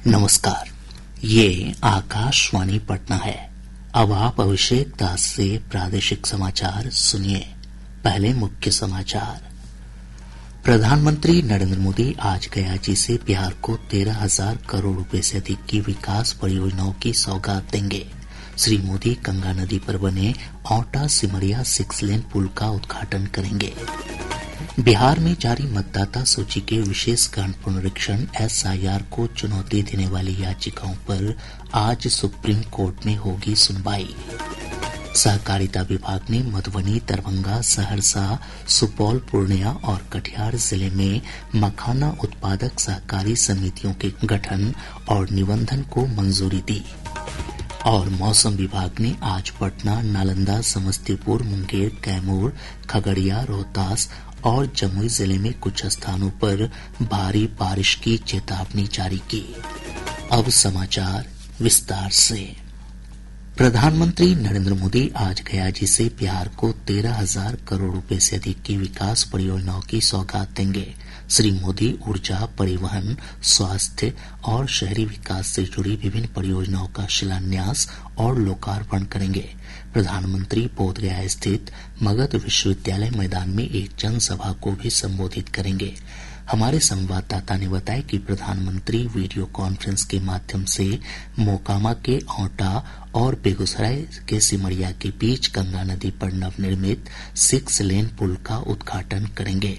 नमस्कार, ये आकाशवाणी पटना है। अब आप अभिषेक दास से प्रादेशिक समाचार सुनिए। पहले मुख्य समाचार। प्रधानमंत्री नरेंद्र मोदी आज गयाजी से बिहार को 13,000 करोड़ रुपए से अधिक की विकास परियोजनाओं की सौगात देंगे। श्री मोदी गंगा नदी पर बने औंटा सिमरिया 6 लेन पुल का उद्घाटन करेंगे। बिहार में जारी मतदाता सूची के विशेष गहन पुनरीक्षण SIR को चुनौती देने वाली याचिकाओं पर आज सुप्रीम कोर्ट में होगी सुनवाई। सहकारिता विभाग ने मधुबनी, दरभंगा, सहरसा, सुपौल, पूर्णिया और कटिहार जिले में मखाना उत्पादक सहकारी समितियों के गठन और निबंधन को मंजूरी दी। और मौसम विभाग ने आज पटना, नालंदा, समस्तीपुर, मुंगेर, कैमूर, खगड़िया, रोहतास और जमुई जिले में कुछ स्थानों पर भारी बारिश की चेतावनी जारी की। अब समाचार विस्तार से। प्रधानमंत्री नरेंद्र मोदी आज गयाजी से बिहार को 13,000 करोड़ रुपए से अधिक की विकास परियोजनाओं की सौगात देंगे। श्री मोदी ऊर्जा, परिवहन, स्वास्थ्य और शहरी विकास से जुड़ी विभिन्न परियोजनाओं का शिलान्यास और लोकार्पण करेंगे। प्रधानमंत्री बोधगया स्थित मगध विश्वविद्यालय मैदान में एक जनसभा को भी संबोधित करेंगे। हमारे संवाददाता ने बताया कि प्रधानमंत्री वीडियो कॉन्फ्रेंस के माध्यम से मोकामा के औंटा और बेगूसराय के सिमरिया के बीच गंगा नदी पर नवनिर्मित 6 लेन पुल का उद्घाटन करेंगे।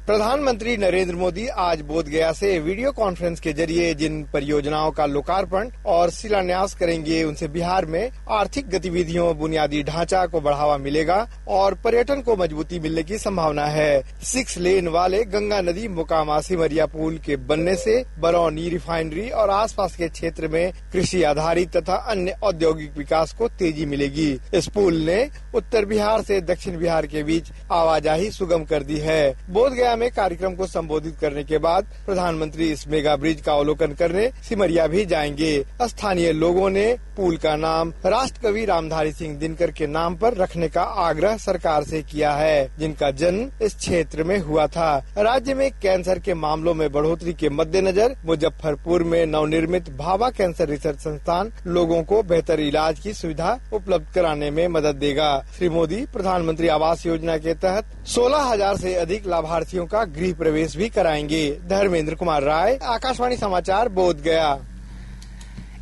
प्रधानमंत्री नरेंद्र मोदी आज बोधगया से वीडियो कॉन्फ्रेंस के जरिए जिन परियोजनाओं का लोकार्पण और शिलान्यास करेंगे, उनसे बिहार में आर्थिक गतिविधियों, बुनियादी ढांचा को बढ़ावा मिलेगा और पर्यटन को मजबूती मिलने की संभावना है। 6 लेन वाले गंगा नदी मोकामा सिमरिया पुल के बनने से बरौनी रिफाइनरी और आसपास के क्षेत्र में कृषि आधारित तथा अन्य औद्योगिक विकास को तेजी मिलेगी। इस पुल ने उत्तर बिहार से दक्षिण बिहार के बीच आवाजाही सुगम कर दी है। बोधगया में कार्यक्रम को संबोधित करने के बाद प्रधानमंत्री इस मेगा ब्रिज का अवलोकन करने सिमरिया भी जाएंगे। स्थानीय लोगों ने पुल का नाम राष्ट्रकवि रामधारी सिंह दिनकर के नाम पर रखने का आग्रह सरकार से किया है, जिनका जन्म इस क्षेत्र में हुआ था। राज्य में कैंसर के मामलों में बढ़ोतरी के मद्देनजर मुजफ्फरपुर में नवनिर्मित भाभा कैंसर रिसर्च संस्थान लोगों को बेहतर इलाज की सुविधा उपलब्ध कराने में मदद देगा। श्री मोदी प्रधानमंत्री आवास योजना के तहत 16,000 से अधिक लाभार्थियों का गृह प्रवेश भी कराएंगे। धर्मेंद्र कुमार राय, आकाशवाणी समाचार, बोधगया।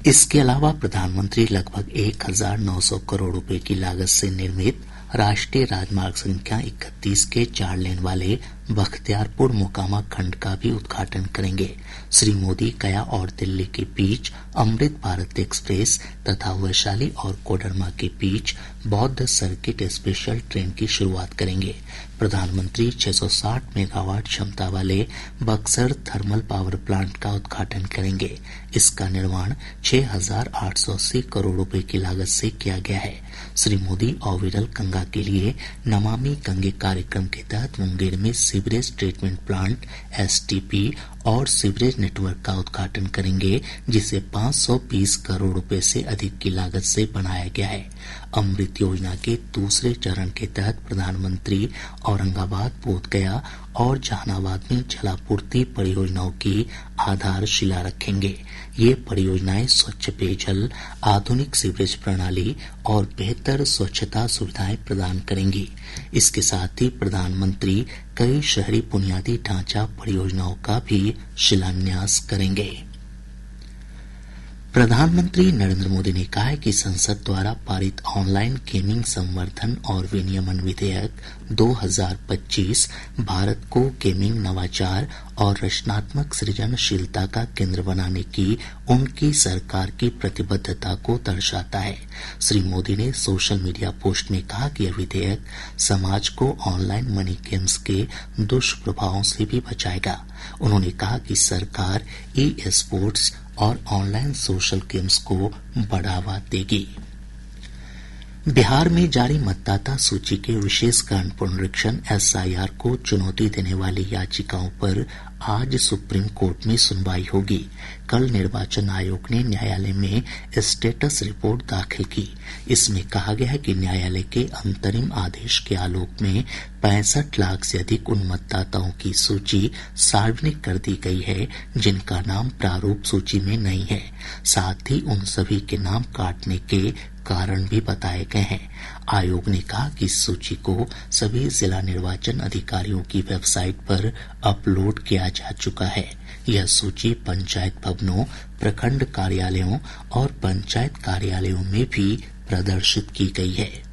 इसके अलावा प्रधानमंत्री लगभग 1,900 करोड़ रुपए की लागत से निर्मित राष्ट्रीय राजमार्ग संख्या 31 के 4 लेन वाले बख्तियारपुर मोकामा खंड का भी उद्घाटन करेंगे। श्री मोदी गया और दिल्ली के बीच अमृत भारत एक्सप्रेस तथा वैशाली और कोडरमा के बीच बौद्ध सर्किट स्पेशल ट्रेन की शुरुआत करेंगे। प्रधानमंत्री 660 मेगावाट क्षमता वाले बक्सर थर्मल पावर प्लांट का उद्घाटन करेंगे। इसका निर्माण 6,880 करोड़ रुपए की लागत से किया गया है। श्री मोदी अविरल गंगा के लिए नमामि गंगे कार्यक्रम के तहत मुंगेर में सीवरेज ट्रीटमेंट प्लांट STP और सीवरेज नेटवर्क का उद्घाटन करेंगे, जिसे 520 करोड़ रुपए से अधिक की लागत से बनाया गया है। अमृत योजना के दूसरे चरण के तहत प्रधानमंत्री औरंगाबाद, बोधगया और जहानाबाद में जलापूर्ति परियोजनाओं की आधारशिला रखेंगे। ये परियोजनाएं स्वच्छ पेयजल, आधुनिक सीवरेज प्रणाली और बेहतर स्वच्छता सुविधाएं प्रदान करेंगी। इसके साथ ही प्रधानमंत्री कई शहरी बुनियादी ढांचा परियोजनाओं का भी शिलान्यास करेंगे। प्रधानमंत्री नरेंद्र मोदी ने कहा है कि संसद द्वारा पारित ऑनलाइन गेमिंग संवर्धन और विनियमन विधेयक 2025 भारत को गेमिंग नवाचार और रचनात्मक सृजनशीलता का केंद्र बनाने की उनकी सरकार की प्रतिबद्धता को दर्शाता है। श्री मोदी ने सोशल मीडिया पोस्ट में कहा कि यह विधेयक समाज को ऑनलाइन मनी गेम्स के दुष्प्रभावों से भी बचाएगा। उन्होंने कहा कि सरकार स्पोर्ट्स और ऑनलाइन सोशल गेम्स को बढ़ावा देगी। बिहार में जारी मतदाता सूची के विशेषकरण पुनरीक्षण SIR को चुनौती देने वाली याचिकाओं पर आज सुप्रीम कोर्ट में सुनवाई होगी। कल निर्वाचन आयोग ने न्यायालय में स्टेटस रिपोर्ट दाखिल की। इसमें कहा गया है कि न्यायालय के अंतरिम आदेश के आलोक में 65 लाख से अधिक उन मतदाताओं की सूची सार्वजनिक कर दी गई है जिनका नाम प्रारूप सूची में नहीं है। साथ ही उन सभी के नाम काटने के कारण भी बताए गए हैं। आयोग ने कहा कि इस सूची को सभी जिला निर्वाचन अधिकारियों की वेबसाइट पर अपलोड किया जा चुका है। यह सूची पंचायत भवनों, प्रखंड कार्यालयों और पंचायत कार्यालयों में भी प्रदर्शित की गई है।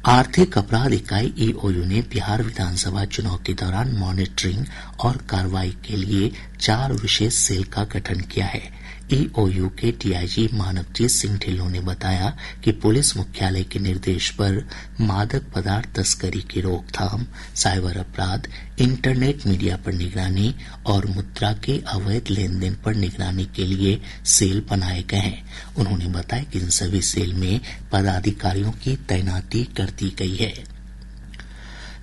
आर्थिक अपराध इकाई EOU ने बिहार विधानसभा चुनाव के दौरान मॉनिटरिंग और कार्रवाई के लिए 4 विशेष सेल का गठन किया है। EOU के DIG मानवजीत सिंह ढिल्लों ने बताया कि पुलिस मुख्यालय के निर्देश पर मादक पदार्थ तस्करी की रोकथाम, साइबर अपराध, इंटरनेट मीडिया पर निगरानी और मुद्रा के अवैध लेन देन पर निगरानी के लिए सेल बनाए गए हैं। उन्होंने बताया कि इन सभी सेल में पदाधिकारियों की तैनाती कर दी गई है।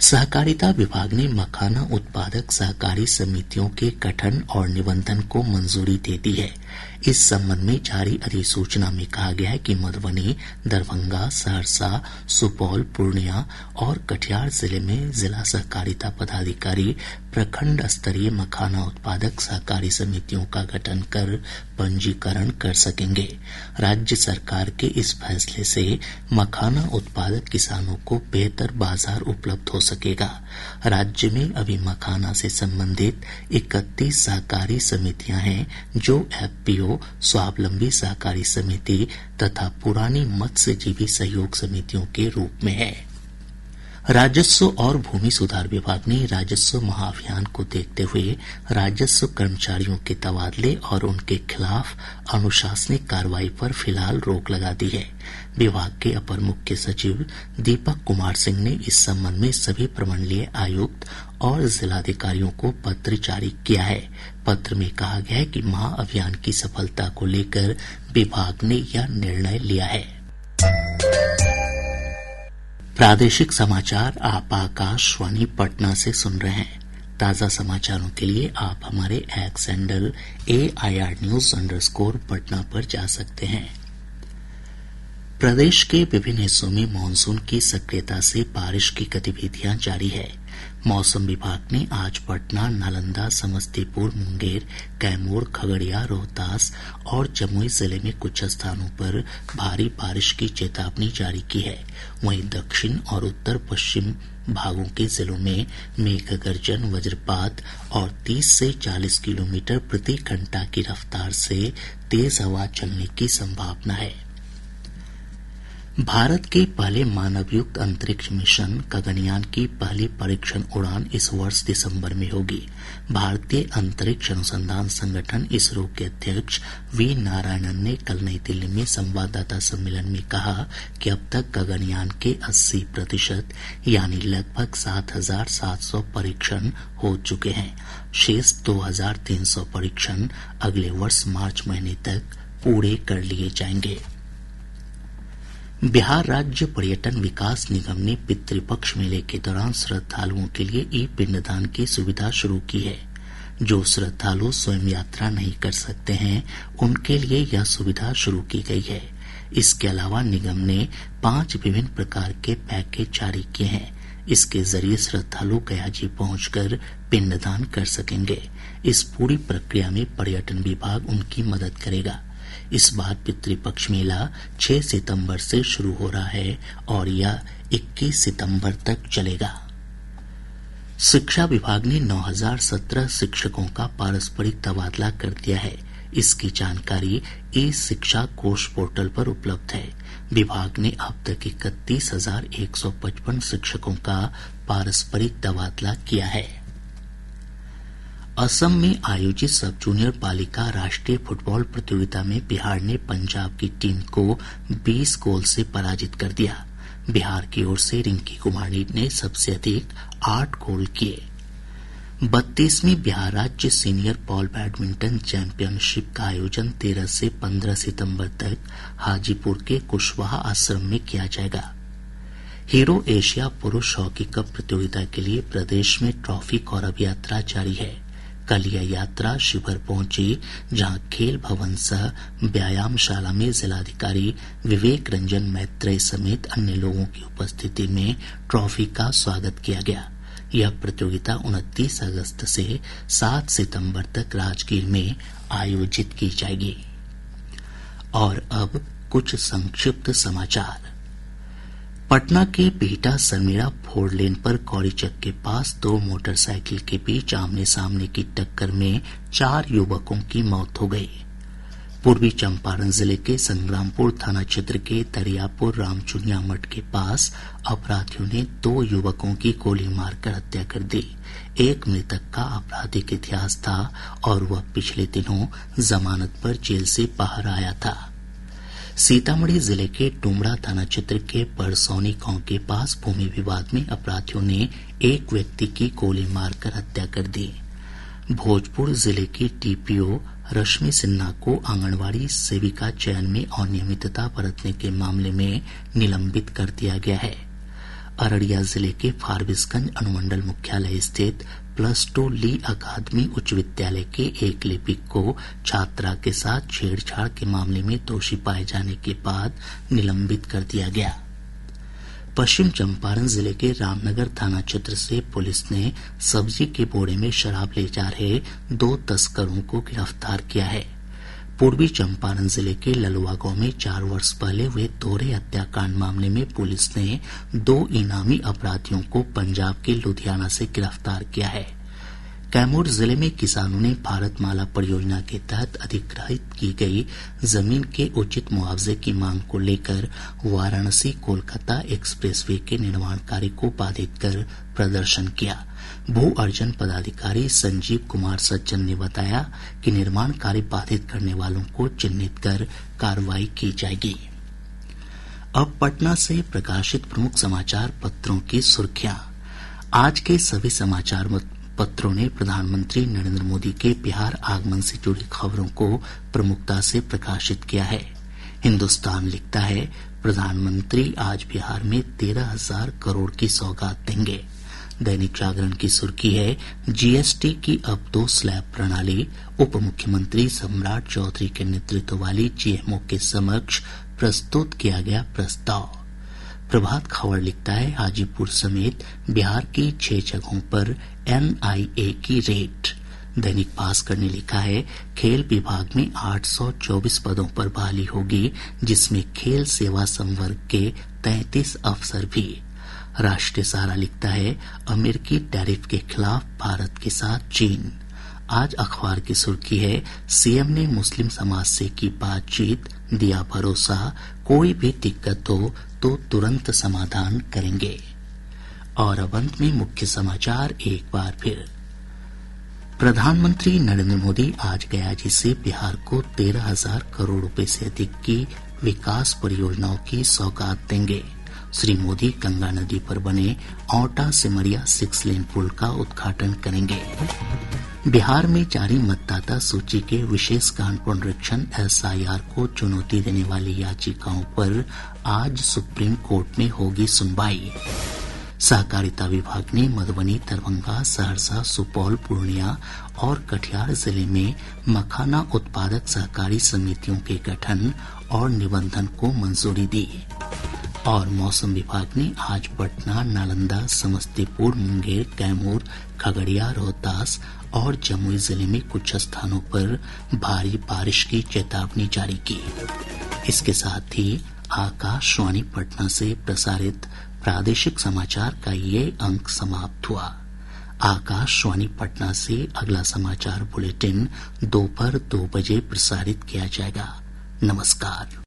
सहकारिता विभाग ने मखाना उत्पादक सहकारी समितियों के गठन और निबंधन को मंजूरी दे दी है। इस संबंध में जारी अधिसूचना में कहा गया है कि मधुबनी, दरभंगा, सहरसा, सुपौल, पूर्णिया और कटिहार जिले में जिला सहकारिता पदाधिकारी प्रखंड स्तरीय मखाना उत्पादक सहकारी समितियों का गठन कर पंजीकरण कर सकेंगे। राज्य सरकार के इस फैसले से मखाना उत्पादक किसानों को बेहतर बाजार उपलब्ध हो सकेगा। राज्य में अभी मखाना से संबंधित 31 सहकारी समितियां हैं जो FPO, स्वावलंबी सहकारी समिति तथा पुरानी मत्स्यजीवी सहयोग समितियों के रूप में है। राजस्व और भूमि सुधार विभाग ने राजस्व महाअभियान को देखते हुए राजस्व कर्मचारियों के तबादले और उनके खिलाफ अनुशासनिक कार्रवाई पर फिलहाल रोक लगा दी है। विभाग के अपर मुख्य सचिव दीपक कुमार सिंह ने इस संबंध में सभी प्रमंडलीय आयुक्त और जिलाधिकारियों को पत्र जारी किया है। पत्र में कहा गया है कि महाअभियान की सफलता को लेकर विभाग ने यह निर्णय लिया है। प्रादेशिक समाचार आप आकाशवाणी पटना से सुन रहे हैं। ताज़ा समाचारों के लिए आप हमारे एक्स हैंडल AIR_News_पटना पर जा सकते हैं। प्रदेश के विभिन्न हिस्सों में मानसून की सक्रियता से बारिश की गतिविधियां जारी है। मौसम विभाग ने आज पटना, नालंदा, समस्तीपुर, मुंगेर, कैमूर, खगड़िया, रोहतास और जमुई जिले में कुछ स्थानों पर भारी बारिश की चेतावनी जारी की है। वहीं दक्षिण और उत्तर पश्चिम भागों के जिलों में मेघ गर्जन, वज्रपात और 30 से 40 किलोमीटर प्रति घंटा की रफ्तार से तेज हवा चलने की संभावना है। भारत के पहले मानवयुक्त अंतरिक्ष मिशन गगनयान की पहली परीक्षण उड़ान इस वर्ष दिसंबर में होगी। भारतीय अंतरिक्ष अनुसंधान संगठन इसरो के अध्यक्ष V नारायणन ने कल नई दिल्ली में संवाददाता सम्मेलन में कहा कि अब तक गगनयान के 80% यानी लगभग 7,700 परीक्षण हो चुके हैं। शेष 2,300 परीक्षण अगले वर्ष मार्च महीने तक पूरे कर लिए जाएंगे। बिहार राज्य पर्यटन विकास निगम ने पितृपक्ष मेले के दौरान श्रद्धालुओं के लिए ई-पिंडदान की सुविधा शुरू की है। जो श्रद्धालु स्वयं यात्रा नहीं कर सकते हैं उनके लिए यह सुविधा शुरू की गई है। इसके अलावा निगम ने 5 विभिन्न प्रकार के पैकेज जारी किए हैं। इसके जरिए श्रद्धालु गयाजी पहुंचकर पिंडदान कर सकेंगे। इस पूरी प्रक्रिया में पर्यटन विभाग उनकी मदद करेगा। इस बार पितृपक्ष मेला 6 सितंबर से शुरू हो रहा है और यह 21 सितंबर तक चलेगा। शिक्षा विभाग ने 9,017 शिक्षकों का पारस्परिक तबादला कर दिया है। इसकी जानकारी ई-शिक्षा कोष पोर्टल पर उपलब्ध है। विभाग ने अब तक 31,155 शिक्षकों का पारस्परिक तबादला किया है। असम में आयोजित सब जूनियर बालिका राष्ट्रीय फुटबॉल प्रतियोगिता में बिहार ने पंजाब की टीम को 20 गोल से पराजित कर दिया। बिहार की ओर से रिंकी कुमारी ने सबसे अधिक 8 गोल किए। 32वीं बिहार राज्य सीनियर बॉल बैडमिंटन चैंपियनशिप का आयोजन 13 से 15 सितंबर तक हाजीपुर के कुशवाहा आश्रम में किया जाएगा। हीरो एशिया पुरुष हॉकी कप प्रतियोगिता के लिए प्रदेश में ट्रॉफी गौरव यात्रा जारी है। कल यह यात्रा शिवहर पहुंची, जहां खेल भवन सह व्यायामशाला में जिलाधिकारी विवेक रंजन मैत्रेय समेत अन्य लोगों की उपस्थिति में ट्रॉफी का स्वागत किया गया। यह प्रतियोगिता 29 अगस्त से 7 सितंबर तक राजगीर में आयोजित की जाएगी। और अब कुछ संक्षिप्त समाचार। पटना के बिहटा सरमेरा 4 लेन पर कौड़ीचक के पास 2 मोटरसाइकिल के बीच आमने सामने की टक्कर में 4 युवकों की मौत हो गई। पूर्वी चंपारण जिले के संग्रामपुर थाना क्षेत्र के दरियापुर रामचुनिया मठ के पास अपराधियों ने 2 युवकों की गोली मारकर हत्या कर दी। एक मृतक का आपराधिक इतिहास था और वह पिछले दिनों जमानत पर जेल से बाहर आया था। सीतामढ़ी जिले के डुमरा थाना क्षेत्र के परसौनी गांव के पास भूमि विवाद में अपराधियों ने एक व्यक्ति की गोली मारकर हत्या कर दी। भोजपुर जिले की टीपीओ रश्मि सिन्हा को आंगनवाड़ी सेविका चयन में अनियमितता बरतने के मामले में निलंबित कर दिया गया है। अररिया जिले के फारबिसगंज अनुमंडल मुख्यालय स्थित +2 ली अकादमी उच्च विद्यालय के एक लिपिक को छात्रा के साथ छेड़छाड़ के मामले में दोषी पाए जाने के बाद निलंबित कर दिया गया। पश्चिम चंपारण जिले के रामनगर थाना क्षेत्र से पुलिस ने सब्जी के बोरे में शराब ले जा रहे 2 तस्करों को गिरफ्तार किया है। पूर्वी चंपारण जिले के ललुआ गांव में 4 वर्ष पहले हुए दोहरे हत्याकांड मामले में पुलिस ने 2 इनामी अपराधियों को पंजाब के लुधियाना से गिरफ्तार किया है। कैमूर जिले में किसानों ने भारतमाला परियोजना के तहत अधिग्रहित की गई जमीन के उचित मुआवजे की मांग को लेकर वाराणसी कोलकाता एक्सप्रेसवे के निर्माण कार्य को बाधित कर प्रदर्शन किया। भू अर्जन पदाधिकारी संजीव कुमार सज्जन ने बताया कि निर्माण कार्य बाधित करने वालों को चिन्हित कर कार्रवाई की जाएगी। अब पटना से प्रकाशित प्रमुख समाचार पत्रों की सुर्खियां। आज के सभी समाचार पत्रों ने प्रधानमंत्री नरेंद्र मोदी के बिहार आगमन से जुड़ी खबरों को प्रमुखता से प्रकाशित किया है। हिन्दुस्तान लिखता है, प्रधानमंत्री आज बिहार में 13,000 करोड़ की सौगात देंगे। दैनिक जागरण की सुर्खी है, जीएसटी की अब 2 स्लैब प्रणाली। उप मुख्यमंत्री सम्राट चौधरी के नेतृत्व वाली जीएमओ के समक्ष प्रस्तुत किया गया प्रस्ताव। प्रभात खबर लिखता है, हाजीपुर समेत बिहार की 6 जगहों पर एनआईए की रेड। दैनिक भास्कर ने लिखा है, खेल विभाग में 824 पदों पर बहाली होगी, जिसमें खेल सेवा संवर्ग के 33 अफसर भी। राष्ट्रीय सहारा लिखता है, अमेरिकी टैरिफ के खिलाफ भारत के साथ चीन। आज अखबार की सुर्खी है, सीएम ने मुस्लिम समाज से की बातचीत, दिया भरोसा, कोई भी दिक्कत हो तो तुरंत समाधान करेंगे। और अब अंत में मुख्य समाचार एक बार फिर। प्रधानमंत्री नरेंद्र मोदी आज गयाजी से बिहार को 13,000 करोड़ रुपए से अधिक की विकास परियोजनाओं की सौगात देंगे। श्री मोदी गंगा नदी पर बने औटा सिमरिया 6 लेन पुल का उद्घाटन करेंगे। बिहार में जारी मतदाता सूची के विशेष गहन पुनरीक्षण एसआईआर को चुनौती देने वाली याचिकाओं पर आज सुप्रीम कोर्ट में होगी सुनवाई। सहकारिता विभाग ने मधुबनी, दरभंगा, सहरसा, सुपौल, पूर्णिया और कटिहार जिले में मखाना उत्पादक सहकारी समितियों के गठन और निबंधन को मंजूरी दी। और मौसम विभाग ने आज पटना, नालंदा, समस्तीपुर, मुंगेर, कैमूर, खगड़िया, रोहतास और जमुई जिले में कुछ स्थानों पर भारी बारिश की चेतावनी जारी की। इसके साथ ही आकाशवाणी पटना से प्रसारित प्रादेशिक समाचार का ये अंक समाप्त हुआ। आकाशवाणी पटना से अगला समाचार बुलेटिन दोपहर 2 बजे प्रसारित किया जाएगा। नमस्कार।